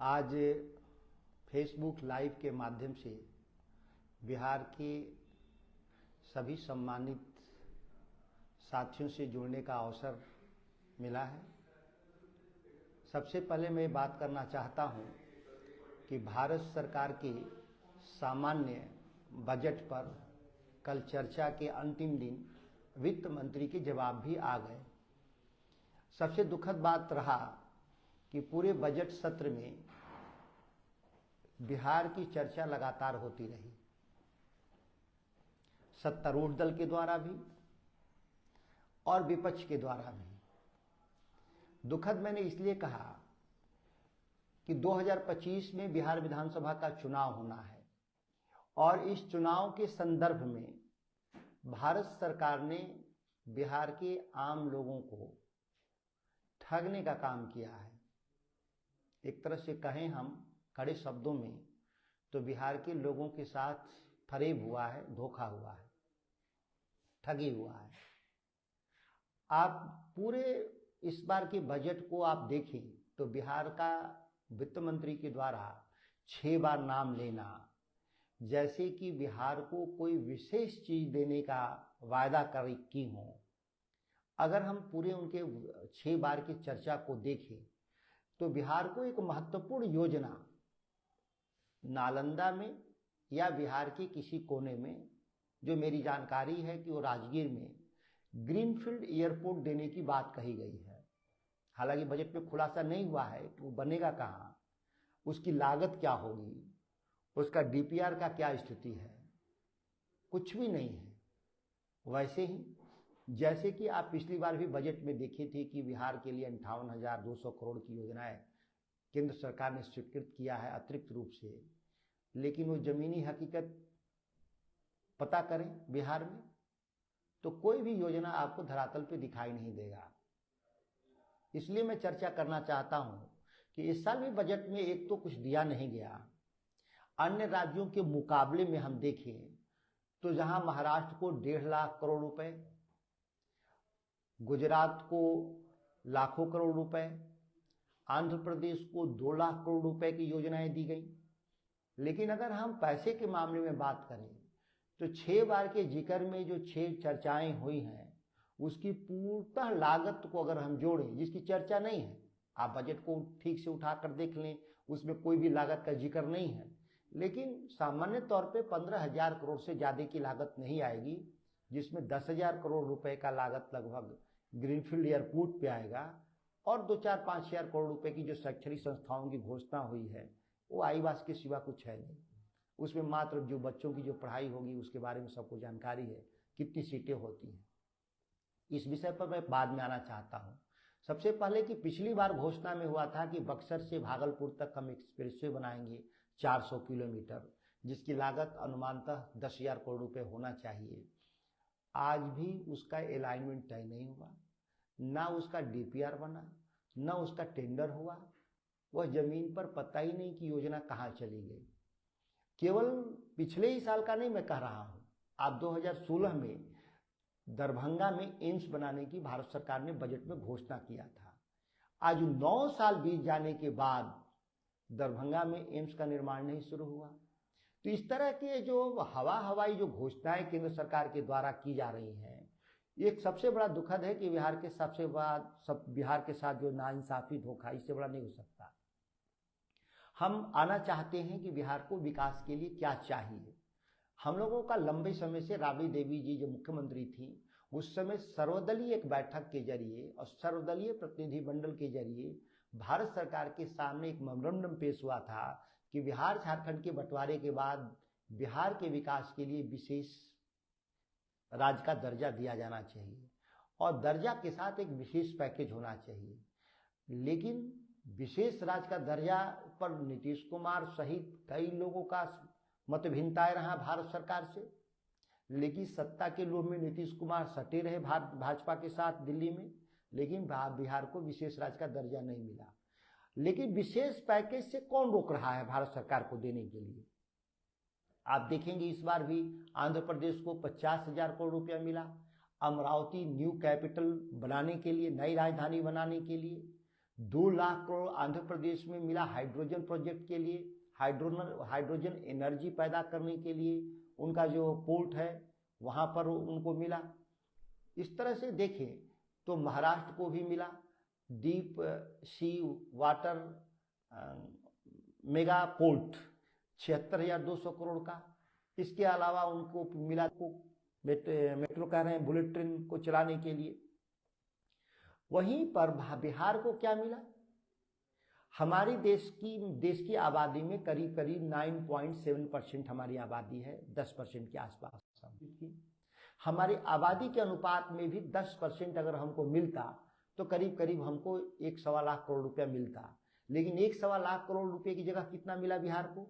आज Facebook live के माध्यम से बिहार के सभी सम्मानित साथियों से जुड़ने का अवसर मिला है। सबसे पहले मैं बात करना चाहता हूं कि भारत सरकार के सामान्य बजट पर कल चर्चा के अंतिम दिन वित्त मंत्री के जवाब भी आ गए। सबसे दुखद बात रहा कि पूरे बजट सत्र में बिहार की चर्चा लगातार होती रही, सत्तारूढ़ दल के द्वारा भी और विपक्ष के द्वारा भी। दुखद मैंने इसलिए कहा कि 2025 में बिहार विधानसभा का चुनाव होना है और इस चुनाव के संदर्भ में भारत सरकार ने बिहार के आम लोगों को ठगने का काम किया है। एक तरह से कहें हम कड़े शब्दों में तो बिहार के लोगों के साथ फरेब हुआ है, धोखा हुआ है, ठगी हुआ है। आप पूरे इस बार के बजट को आप देखें तो बिहार का वित्त मंत्री के द्वारा 6 बार नाम लेना, जैसे कि बिहार को कोई विशेष चीज देने का वायदा की हो। अगर हम पूरे उनके 6 बार की चर्चा को देखें तो बिहार को एक महत्वपूर्ण योजना नालंदा में या बिहार के किसी कोने में, जो मेरी जानकारी है कि वो राजगीर में ग्रीनफील्ड एयरपोर्ट देने की बात कही गई है। हालांकि बजट में खुलासा नहीं हुआ है कि वो बनेगा कहाँ, उसकी लागत क्या होगी, उसका डीपीआर का क्या स्थिति है, कुछ भी नहीं है। वैसे ही जैसे कि आप पिछली बार भी बजट में देखे थे कि बिहार के लिए 58,200 करोड़ की योजनाएं केंद्र सरकार ने स्वीकृत किया है अतिरिक्त रूप से, लेकिन वो जमीनी हकीकत पता करें बिहार में तो कोई भी योजना आपको धरातल पे दिखाई नहीं देगा। इसलिए मैं चर्चा करना चाहता हूं कि इस साल भी बजट में एक तो कुछ दिया नहीं गया। अन्य राज्यों के मुकाबले में हम देखें तो जहां महाराष्ट्र को 1.5 लाख करोड़ रुपए, गुजरात को लाखों करोड़ रुपए, आंध्र प्रदेश को 2 लाख करोड़ रुपए की योजनाएं दी गई। लेकिन अगर हम पैसे के मामले में बात करें तो 6 बार के जिक्र में जो 6 चर्चाएं हुई हैं उसकी पूर्णतः लागत को अगर हम जोड़ें, जिसकी चर्चा नहीं है, आप बजट को ठीक से उठाकर देख लें, उसमें कोई भी लागत का जिक्र नहीं है। लेकिन सामान्य तौर पे 15,000 करोड़ से ज्यादा की लागत नहीं आएगी, जिसमें 10,000 करोड़ रुपए का लागत लगभग ग्रीनफील्ड एयरपोर्ट पे आएगा और 2-4-5,000 करोड़ रुपए की जो शैक्षणिक संस्थाओं की घोषणा हुई है वो आईवास के सिवा कुछ है नहीं। उसमें मात्र जो बच्चों की जो पढ़ाई होगी उसके बारे में सबको जानकारी है, कितनी सीटें होती हैं। इस विषय पर मैं बाद में आना चाहता हूँ। सबसे पहले कि पिछली बार घोषणा में हुआ था कि बक्सर से भागलपुर तक हम एक्सप्रेसवे बनाएंगे 400 किलोमीटर, जिसकी लागत अनुमानतः 10,000 करोड़ रुपए होना चाहिए। आज भी उसका अलाइनमेंट तय नहीं हुआ, ना उसका डीपीआर बना, ना उसका टेंडर हुआ। वह जमीन पर पता ही नहीं कि योजना कहाँ चली गई। केवल पिछले ही साल का नहीं मैं कह रहा हूँ, आप 2016 में दरभंगा में एम्स बनाने की भारत सरकार ने बजट में घोषणा किया था। आज 9 साल बीत जाने के बाद दरभंगा में एम्स का निर्माण नहीं शुरू हुआ। तो इस तरह के जो हवाई जो घोषणाएं केंद्र सरकार के द्वारा की जा रही हैं, एक सबसे बड़ा दुखद है कि बिहार के साथ जो नाइंसाफी, धोखा, इससे बड़ा नहीं हो सकता। हम आना चाहते हैं कि बिहार को विकास के लिए क्या चाहिए। हम लोगों का लंबे समय से राबड़ी देवी जी जो मुख्यमंत्री थी उस समय सर्वदलीय एक बैठक के जरिए और सर्वदलीय प्रतिनिधिमंडल के जरिए भारत सरकार के सामने एक मेमोरेंडम पेश हुआ था कि बिहार झारखंड के बंटवारे के बाद बिहार के विकास के लिए विशेष राज्य का दर्जा दिया जाना चाहिए और दर्जा के साथ एक विशेष पैकेज होना चाहिए। लेकिन विशेष राज्य का दर्जा पर नीतीश कुमार सहित कई लोगों का मतभिन्नताएं रहा भारत सरकार से, लेकिन सत्ता के लोभ में नीतीश कुमार सटे रहे भाजपा के साथ दिल्ली में, लेकिन बिहार को विशेष राज्य का दर्जा नहीं मिला। लेकिन विशेष पैकेज से कौन रोक रहा है भारत सरकार को देने के लिए? आप देखेंगे इस बार भी आंध्र प्रदेश को 50,000 करोड़ रुपया मिला, अमरावती न्यू कैपिटल बनाने के लिए, नई राजधानी बनाने के लिए। 2 लाख करोड़ आंध्र प्रदेश में मिला हाइड्रोजन प्रोजेक्ट के लिए, हाइड्रोजन एनर्जी पैदा करने के लिए उनका जो पोर्ट है वहाँ पर उनको मिला। इस तरह से देखें तो महाराष्ट्र को भी मिला deep sea water mega port 76,200 crore का। इसके अलावा उनको मिला को मेट्रो कह रहे हैं बुलेट ट्रेन को चलाने के लिए। वहीं पर बिहार को क्या मिला? हमारी देश की आबादी में करीब करीब 9.7% हमारी आबादी है, 10% के आसपास की। हमारी आबादी के अनुपात में भी 10% अगर हमको मिलता तो करीब करीब हमको 1.25 लाख करोड़ रुपया मिलता, लेकिन 1.25 लाख करोड़ रुपए की जगह कितना मिला बिहार को?